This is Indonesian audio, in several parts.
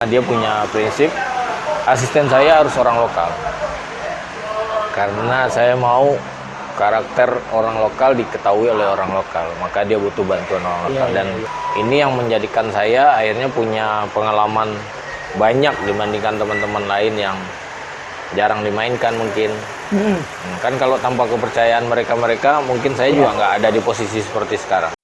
Dia punya prinsip, asisten saya harus orang lokal. Karena saya mau karakter orang lokal diketahui oleh orang lokal, maka dia butuh bantuan orang lokal. Dan ini yang menjadikan saya akhirnya punya pengalaman banyak dibandingkan teman-teman lain yang jarang dimainkan mungkin. Kan kalau tanpa kepercayaan mereka mungkin saya juga nggak ada di posisi seperti sekarang.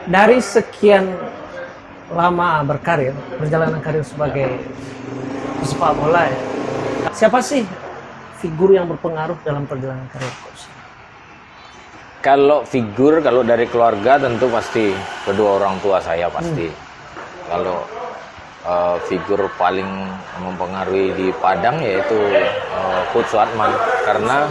Dari sekian lama berkarir, perjalanan karir sebagai pesepak bola ya, siapa sih figur yang berpengaruh dalam perjalanan karir coach? Kalau figur, kalau dari keluarga tentu pasti kedua orang tua saya pasti. Kalau figur paling mempengaruhi di Padang yaitu Coach Suatman, karena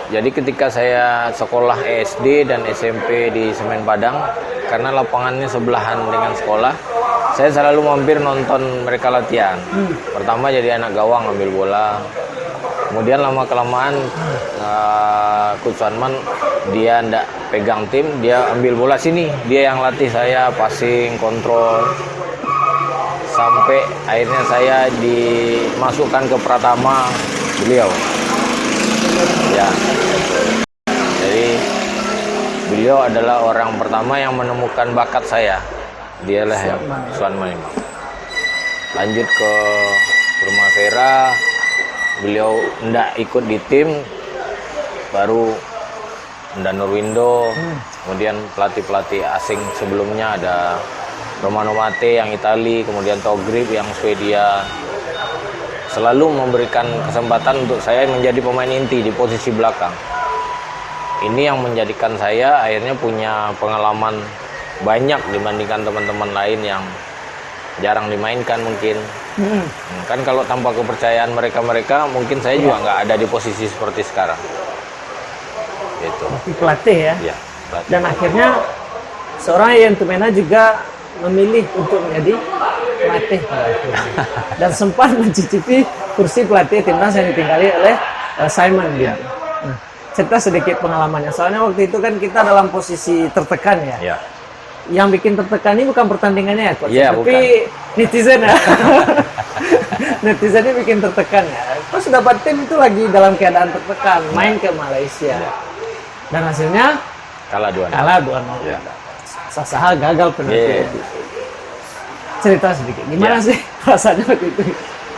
jadi ketika saya sekolah SD dan SMP di Semen Padang, karena lapangannya sebelahan dengan sekolah, saya selalu mampir nonton mereka latihan. Pertama jadi anak gawang ambil bola, kemudian lama-kelamaan Coach Suatman dia ndak pegang tim, dia ambil bola sini, dia yang latih saya passing, kontrol, sampai akhirnya saya dimasukkan ke Pratama beliau. Ya, jadi beliau adalah orang pertama yang menemukan bakat saya. Dialah yang Suatman. Lanjut ke Primavera, beliau ndak ikut di tim, baru Nurwindo, kemudian pelatih-pelatih asing sebelumnya ada Romano Mate yang Itali, kemudian Togrip yang Swedia, selalu memberikan kesempatan untuk saya menjadi pemain inti di posisi belakang. Ini yang menjadikan saya akhirnya punya pengalaman banyak dibandingkan teman-teman lain yang jarang dimainkan mungkin. Kan kalau tanpa kepercayaan mereka mungkin saya juga nggak ada di posisi seperti sekarang. Gitu. Pelatih ya. Ya, pelatih. Dan akhirnya seorang Yayan Tumena juga memilih untuk menjadi pelatih. Dan sempat mencicipi kursi pelatih timnas yang ditinggali oleh Simon gitu. Nah, cerita sedikit pengalamannya. Soalnya waktu itu kan kita dalam posisi tertekan ya. Ya. Yang bikin tertekan ini bukan pertandingannya ya, coach, Ya, tapi bukan. netizen ya. Netizennya bikin tertekan ya. Pas dapat tim itu lagi dalam keadaan tertekan, main ke Malaysia. Ya. Dan hasilnya Kalah 2-0. kalah 2-0. Ya. Sasaha gagal penalti. Cerita sedikit, gimana sih rasanya waktu itu?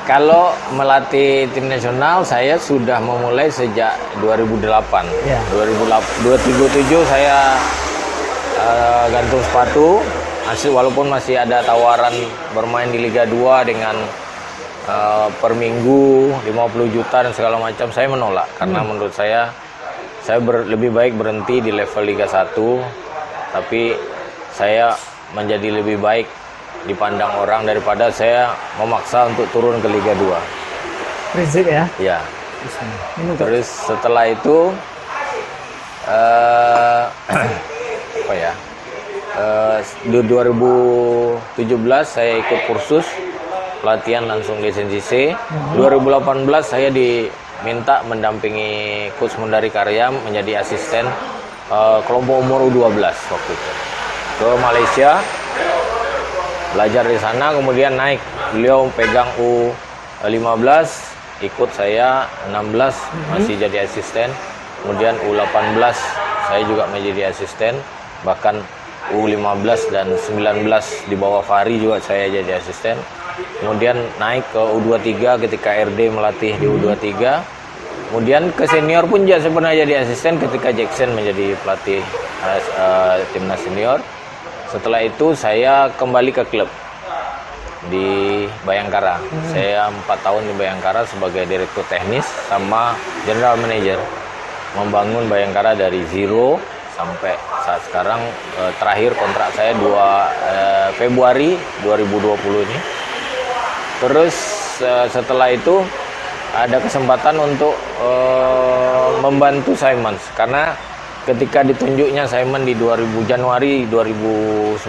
Kalau melatih tim nasional, saya sudah memulai sejak 2008. Ya. 2007 saya gantung sepatu, walaupun masih ada tawaran bermain di Liga 2 dengan per minggu 50 juta dan segala macam, saya menolak. Karena menurut saya lebih baik berhenti di level Liga 1, tapi saya menjadi lebih baik dipandang orang daripada saya memaksa untuk turun ke Liga 2. Prinsip ya? Ya. Ini Terus setelah itu apa ya? Di 2017 saya ikut kursus pelatihan langsung lisensi C. 2018 saya diminta mendampingi Coach Mundari Karyam menjadi asisten kelompok umur U12 waktu itu ke Malaysia. Belajar di sana, kemudian naik. Beliau pegang U15, ikut saya 16 masih jadi asisten. Kemudian U18 saya juga menjadi asisten. Bahkan U15 dan 19 di bawah Fahri juga saya jadi asisten. Kemudian naik ke U23 ketika RD melatih di U23. Kemudian ke senior pun saya pernah jadi asisten ketika Jackson menjadi pelatih timnas senior. Setelah itu saya kembali ke klub di Bayangkara. Saya 4 tahun di Bayangkara sebagai direktur teknis sama general manager, membangun Bayangkara dari zero sampai saat sekarang. Terakhir kontrak saya 2 Februari 2020 ini. Terus setelah itu ada kesempatan untuk membantu Simon, karena ketika ditunjuknya Simon di Januari 2019,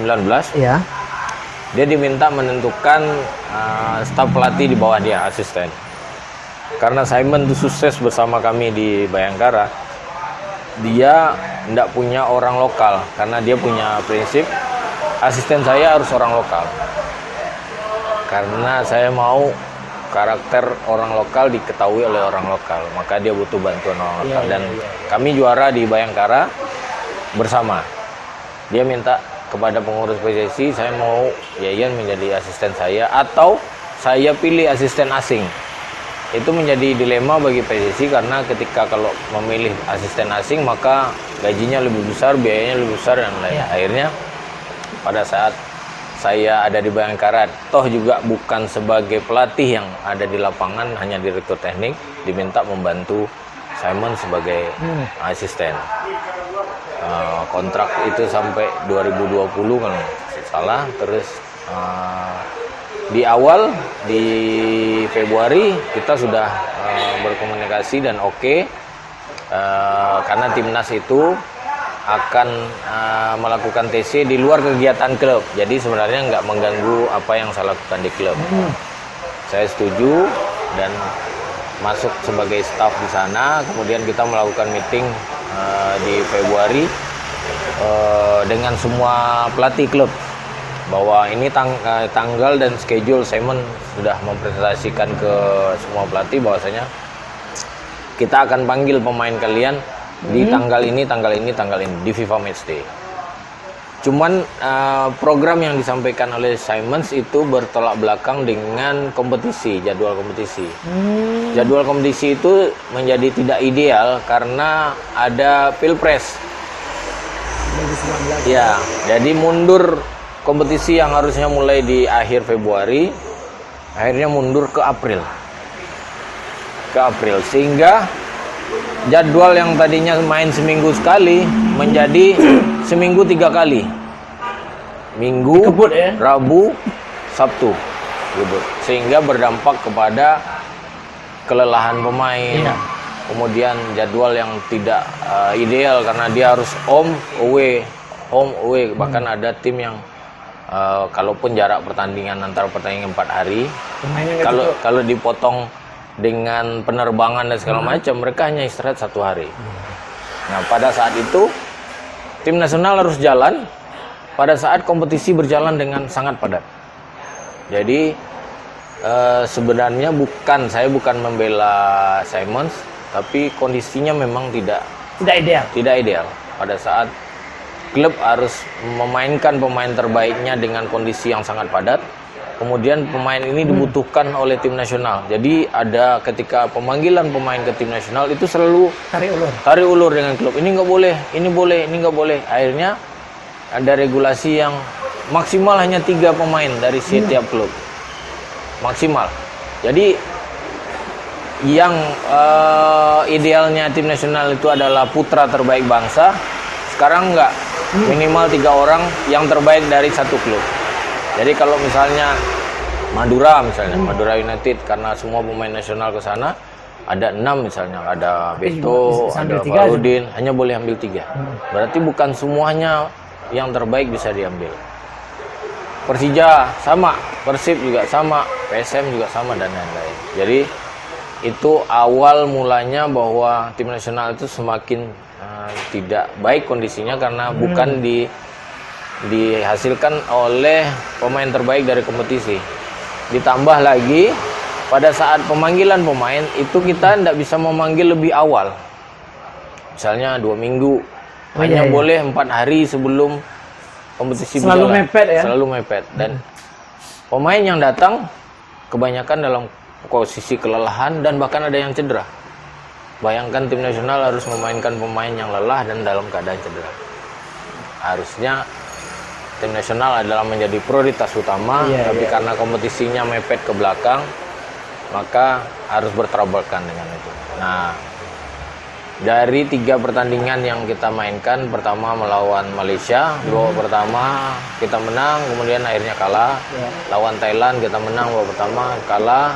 ya. dia diminta menentukan staf pelatih di bawah dia, asisten. Karena Simon itu sukses bersama kami di Bayangkara, dia tidak punya orang lokal karena dia punya prinsip asisten saya harus orang lokal. Karena saya mau karakter orang lokal diketahui oleh orang lokal, maka dia butuh bantuan orang lokal. Dan kami juara di Bayangkara bersama. Dia minta kepada pengurus PSSI, saya mau Yayan menjadi asisten saya atau saya pilih asisten asing. Itu menjadi dilema bagi PSSI karena ketika kalau memilih asisten asing maka gajinya lebih besar, biayanya lebih besar dan lain. Akhirnya pada saat saya ada di Bayangkara, toh juga bukan sebagai pelatih yang ada di lapangan, hanya direktur teknik, diminta membantu Simon sebagai asisten. Kontrak itu sampai 2020 kalau tidak salah. Terus di awal di Februari kita sudah berkomunikasi dan oke, karena timnas itu akan melakukan TC di luar kegiatan klub, jadi sebenarnya nggak mengganggu apa yang saya lakukan di klub. Saya setuju dan masuk sebagai staf di sana. Kemudian kita melakukan meeting di Februari dengan semua pelatih klub bahwa ini tanggal dan schedule Simon sudah mempresentasikan ke semua pelatih bahwasanya kita akan panggil pemain kalian di tanggal ini di FIFA Matchday. Cuman program yang disampaikan oleh Simons itu bertolak belakang dengan kompetisi, jadwal kompetisi. Jadwal kompetisi itu menjadi tidak ideal karena ada Pilpres. 2019. Ya, jadi mundur kompetisi yang harusnya mulai di akhir Februari, akhirnya mundur ke April. Sehingga jadwal yang tadinya main seminggu sekali menjadi seminggu 3 kali. Minggu, Dikebut, ya? Rabu, Sabtu. Sehingga berdampak kepada kelelahan pemain. Kemudian jadwal yang tidak ideal karena dia harus home away. Bahkan ada tim yang kalaupun jarak pertandingan antar pertandingan 4 hari, kalau dipotong dengan penerbangan dan segala macam, mereka hanya istirahat 1 hari. Nah, pada saat itu tim nasional harus jalan pada saat kompetisi berjalan dengan sangat padat. Jadi sebenarnya saya bukan membela Simons, tapi kondisinya memang tidak ideal. Pada saat klub harus memainkan pemain terbaiknya dengan kondisi yang sangat padat, kemudian pemain ini dibutuhkan oleh tim nasional. Jadi ada ketika pemanggilan pemain ke tim nasional itu selalu tarik ulur dengan klub. Ini nggak boleh, ini boleh, ini nggak boleh. Akhirnya ada regulasi yang maksimal hanya 3 pemain dari setiap klub. Maksimal. Jadi yang idealnya tim nasional itu adalah putra terbaik bangsa. Sekarang nggak, minimal 3 orang yang terbaik dari satu klub. Jadi kalau misalnya Madura United, karena semua pemain nasional ke sana, ada 6 misalnya, ada Beto, ada Farudin, hanya boleh ambil 3. Berarti bukan semuanya yang terbaik bisa diambil. Persija sama, Persib juga sama, PSM juga sama dan lain-lain. Jadi itu awal mulanya bahwa tim nasional itu semakin tidak baik kondisinya karena bukan dihasilkan oleh pemain terbaik dari kompetisi. Ditambah lagi pada saat pemanggilan pemain itu kita tidak bisa memanggil lebih awal. Misalnya 2 minggu, hanya boleh 4 hari sebelum kompetisi berjalan. Selalu mepet. Dan pemain yang datang kebanyakan dalam posisi kelelahan dan bahkan ada yang cedera. Bayangkan tim nasional harus memainkan pemain yang lelah dan dalam keadaan cedera. Harusnya tim nasional adalah menjadi prioritas utama, tapi karena kompetisinya mepet ke belakang, maka harus bertabrakan dengan itu. Nah, dari 3 pertandingan yang kita mainkan, pertama melawan Malaysia, babak pertama kita menang, kemudian akhirnya kalah. Lawan Thailand kita menang babak pertama, kalah.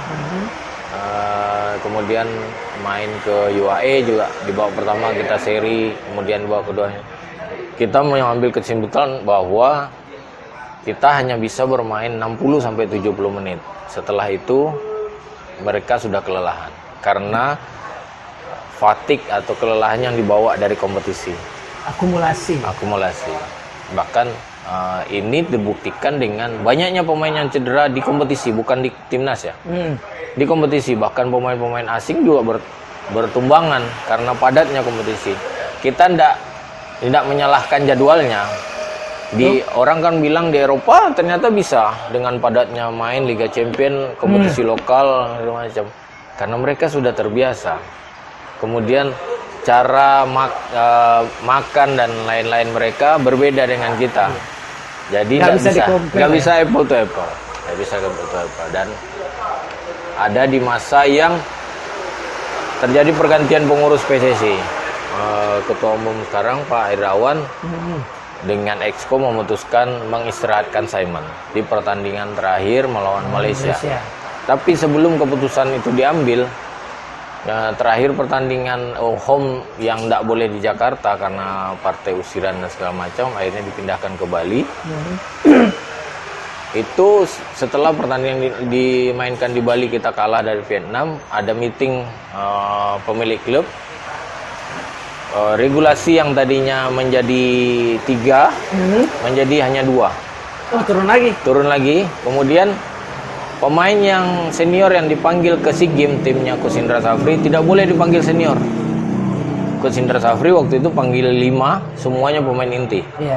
Kemudian main ke UAE juga di babak pertama kita seri, kemudian babak keduanya kita mengambil kesimpulan bahwa kita hanya bisa bermain 60 sampai 70 menit. Setelah itu mereka sudah kelelahan karena fatigue atau kelelahan yang dibawa dari kompetisi. Akumulasi. Bahkan ini dibuktikan dengan banyaknya pemain yang cedera di kompetisi, bukan di timnas ya. Di kompetisi bahkan pemain-pemain asing juga bertumbangan karena padatnya kompetisi. Kita tidak menyalahkan jadwalnya. Orang kan bilang di Eropa ternyata bisa dengan padatnya main Liga Champion, kompetisi lokal macam. Karena mereka sudah terbiasa. Kemudian cara makan dan lain-lain mereka berbeda dengan kita. Jadi nggak bisa apple to apple. Dan ada di masa yang terjadi pergantian pengurus PSSI. Ketua umum sekarang Pak Irawan dengan Exco memutuskan mengistirahatkan Simon di pertandingan terakhir melawan Malaysia. Tapi sebelum keputusan itu diambil, terakhir pertandingan home yang tidak boleh di Jakarta karena partai usiran dan segala macam, akhirnya dipindahkan ke Bali. Itu setelah pertandingan dimainkan di Bali, kita kalah dari Vietnam, ada meeting pemilik klub. Regulasi yang tadinya menjadi 3 menjadi hanya 2. Oh, turun lagi. Kemudian pemain yang senior yang dipanggil ke SEA Games timnya Coach Indra Safri tidak boleh dipanggil senior. Coach Indra Safri waktu itu panggil 5, semuanya pemain inti. Iya.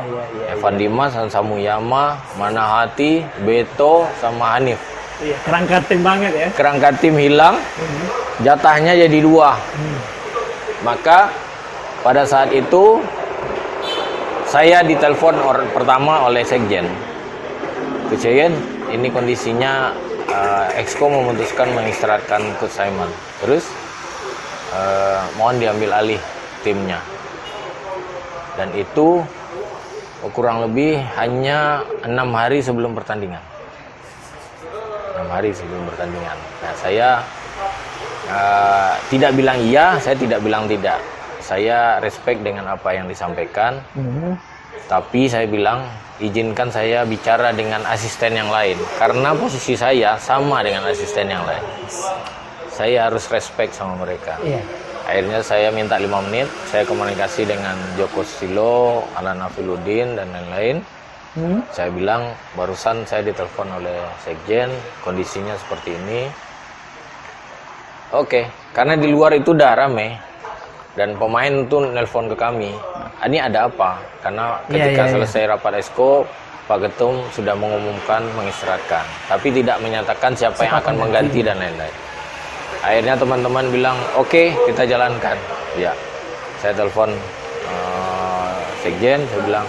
Evan Dimas, Samuyama, Manahati, Beto, sama Hanif. Iya, kerangka tim banget ya. Kerangka tim hilang, jatahnya jadi 2. Maka pada saat itu saya ditelepon pertama oleh Sekjen. Sekjen, ini kondisinya Exco memutuskan mengistirahatkan Coach Simon. Terus mohon diambil alih timnya. Dan itu kurang lebih hanya 6 hari sebelum pertandingan. 6 hari sebelum pertandingan. Nah, saya tidak bilang iya, saya tidak bilang tidak. Saya respect dengan apa yang disampaikan. Tapi saya bilang, izinkan saya bicara dengan asisten yang lain. Karena posisi saya sama dengan asisten yang lain. Saya harus respect sama mereka. Akhirnya saya minta 5 menit. Saya komunikasi dengan Joko Silo, Alan Afiluddin, dan lain-lain. Saya bilang, barusan saya ditelepon oleh Sekjen, kondisinya seperti ini. Oke, karena di luar itu udah rame. Dan pemain itu nelpon ke kami, ini ada apa? Karena ketika selesai rapat Exco, Pak Ketum sudah mengumumkan mengistirahatkan, tapi tidak menyatakan siapa yang akan mengganti dan lain-lain. Akhirnya teman-teman bilang, oke, kita jalankan. Ya, saya telepon Sekjen, saya bilang,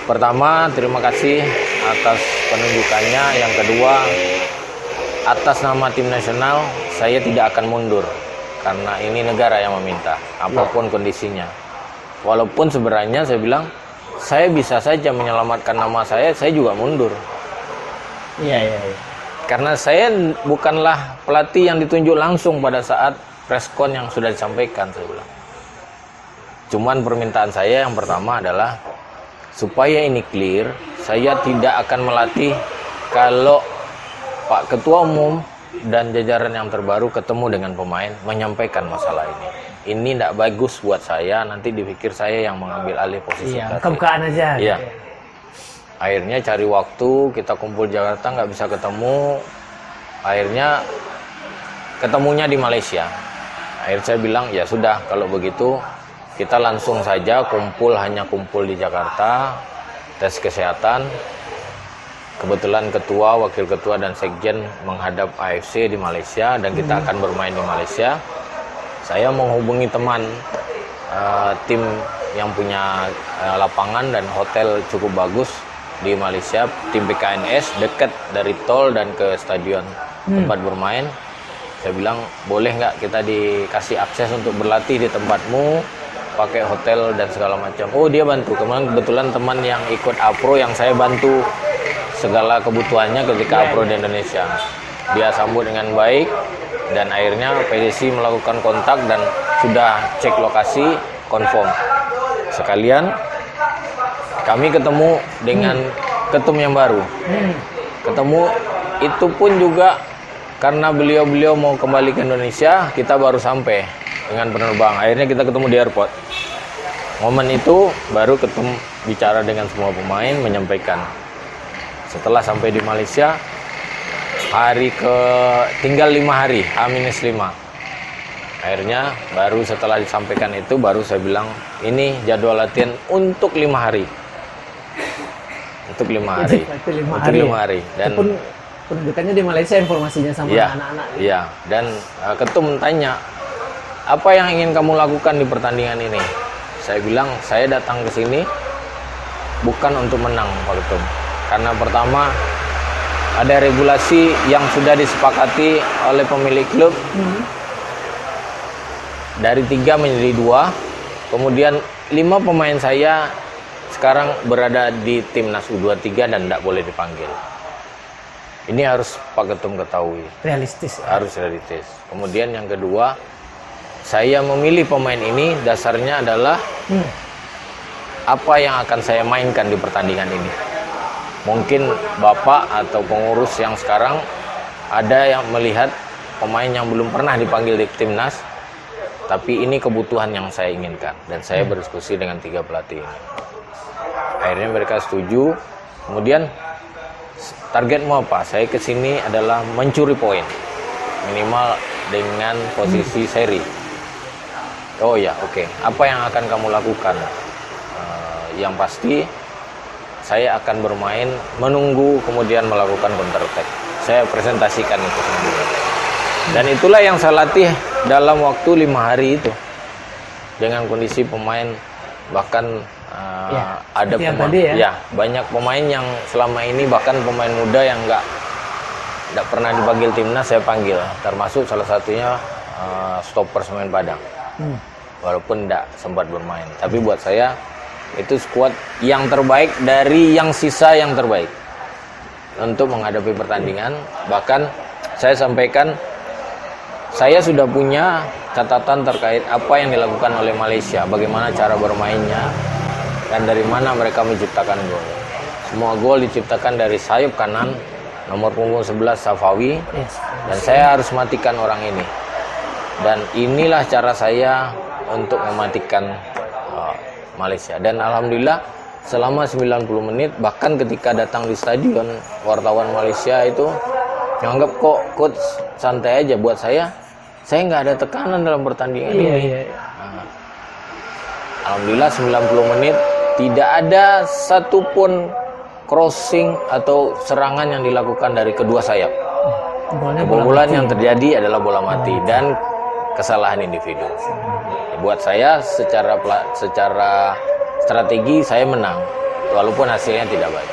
pertama terima kasih atas penunjukannya. Yang kedua, atas nama tim nasional, saya tidak akan mundur. Karena ini negara yang meminta, apapun kondisinya. Walaupun sebenarnya saya bilang, saya bisa saja menyelamatkan nama saya juga mundur. Iya. Karena saya bukanlah pelatih yang ditunjuk langsung pada saat preskon yang sudah disampaikan, saya bilang. Cuman permintaan saya yang pertama adalah, supaya ini clear, saya tidak akan melatih kalau Pak Ketua Umum dan jajaran yang terbaru ketemu dengan pemain menyampaikan masalah ini. Ini tidak bagus buat saya, nanti dipikir saya yang mengambil alih posisi. Bukaan aja. Iya. Akhirnya cari waktu, kita kumpul Jakarta, nggak bisa ketemu. Akhirnya ketemunya di Malaysia. Akhirnya saya bilang, ya sudah, kalau begitu kita langsung saja hanya kumpul di Jakarta, tes kesehatan. Kebetulan ketua, wakil ketua, dan sekjen menghadap AFC di Malaysia dan kita akan bermain di Malaysia. Saya menghubungi teman tim yang punya lapangan dan hotel cukup bagus di Malaysia, tim PKNS, dekat dari tol dan ke stadion tempat bermain. Saya bilang, boleh nggak kita dikasih akses untuk berlatih di tempatmu, pakai hotel dan segala macam. Oh, dia bantu. Kebetulan teman yang ikut APRO yang saya bantu segala kebutuhannya ketika APRO di Indonesia. Dia sambut dengan baik dan akhirnya PSSI melakukan kontak dan sudah cek lokasi, confirm. Sekalian kami ketemu dengan ketum yang baru. Ketemu itu pun juga karena beliau mau kembali ke Indonesia, kita baru sampai dengan penerbang. Akhirnya kita ketemu di airport. Momen itu baru ketemu, bicara dengan semua pemain, menyampaikan. Setelah sampai di Malaysia, tinggal 5 hari, H-5. Akhirnya baru setelah disampaikan itu, baru saya bilang, ini jadwal latihan untuk 5 hari. Untuk 5 hari. Untuk 5 hari. Dan pun penunjukannya di Malaysia, informasinya sama anak-anak. Iya, dan ketum tanya, apa yang ingin kamu lakukan di pertandingan ini? Saya bilang, saya datang ke sini bukan untuk menang, Pak Ketum. Karena pertama, ada regulasi yang sudah disepakati oleh pemilik klub. Dari 3 menjadi 2. Kemudian 5 pemain saya sekarang berada di timnas U23 dan tidak boleh dipanggil. Ini harus Pak Ketum ketahui. Realistis. Harus realistis. Kemudian yang kedua, saya memilih pemain ini dasarnya adalah apa yang akan saya mainkan di pertandingan ini. Mungkin Bapak atau pengurus yang sekarang ada yang melihat pemain yang belum pernah dipanggil di timnas, tapi ini kebutuhan yang saya inginkan. Dan saya berdiskusi dengan 3 pelatih ini. Akhirnya mereka setuju. Kemudian targetmu apa? Saya kesini adalah mencuri poin, minimal dengan posisi seri. Oh ya, oke. Apa yang akan kamu lakukan? Yang pasti saya akan bermain menunggu, kemudian melakukan counter attack. Saya presentasikan itu semua. Dan itulah yang saya latih dalam waktu 5 hari itu. Dengan kondisi pemain, bahkan ada pemain, banyak pemain yang selama ini, bahkan pemain muda yang nggak pernah dipanggil timnas, saya panggil. Termasuk salah satunya stopper Semen Padang. Walaupun tidak sempat bermain, tapi buat saya itu skuad yang terbaik dari yang sisa yang terbaik untuk menghadapi pertandingan. Bahkan saya sampaikan, saya sudah punya catatan terkait apa yang dilakukan oleh Malaysia, bagaimana cara bermainnya, dan dari mana mereka menciptakan gol. Semua gol diciptakan dari sayap kanan nomor punggung 11 Safawi, dan saya harus matikan orang ini. Dan inilah cara saya untuk mematikan Malaysia. Dan alhamdulillah selama 90 menit, bahkan ketika datang di stadion, wartawan Malaysia itu menganggap, kok coach santai aja. Buat saya nggak ada tekanan dalam pertandingan ini. Alhamdulillah 90 menit tidak ada satupun crossing atau serangan yang dilakukan dari kedua sayap. Kebobolan yang terjadi adalah bola mati dan kesalahan individu. Buat saya secara strategi saya menang, walaupun hasilnya tidak baik.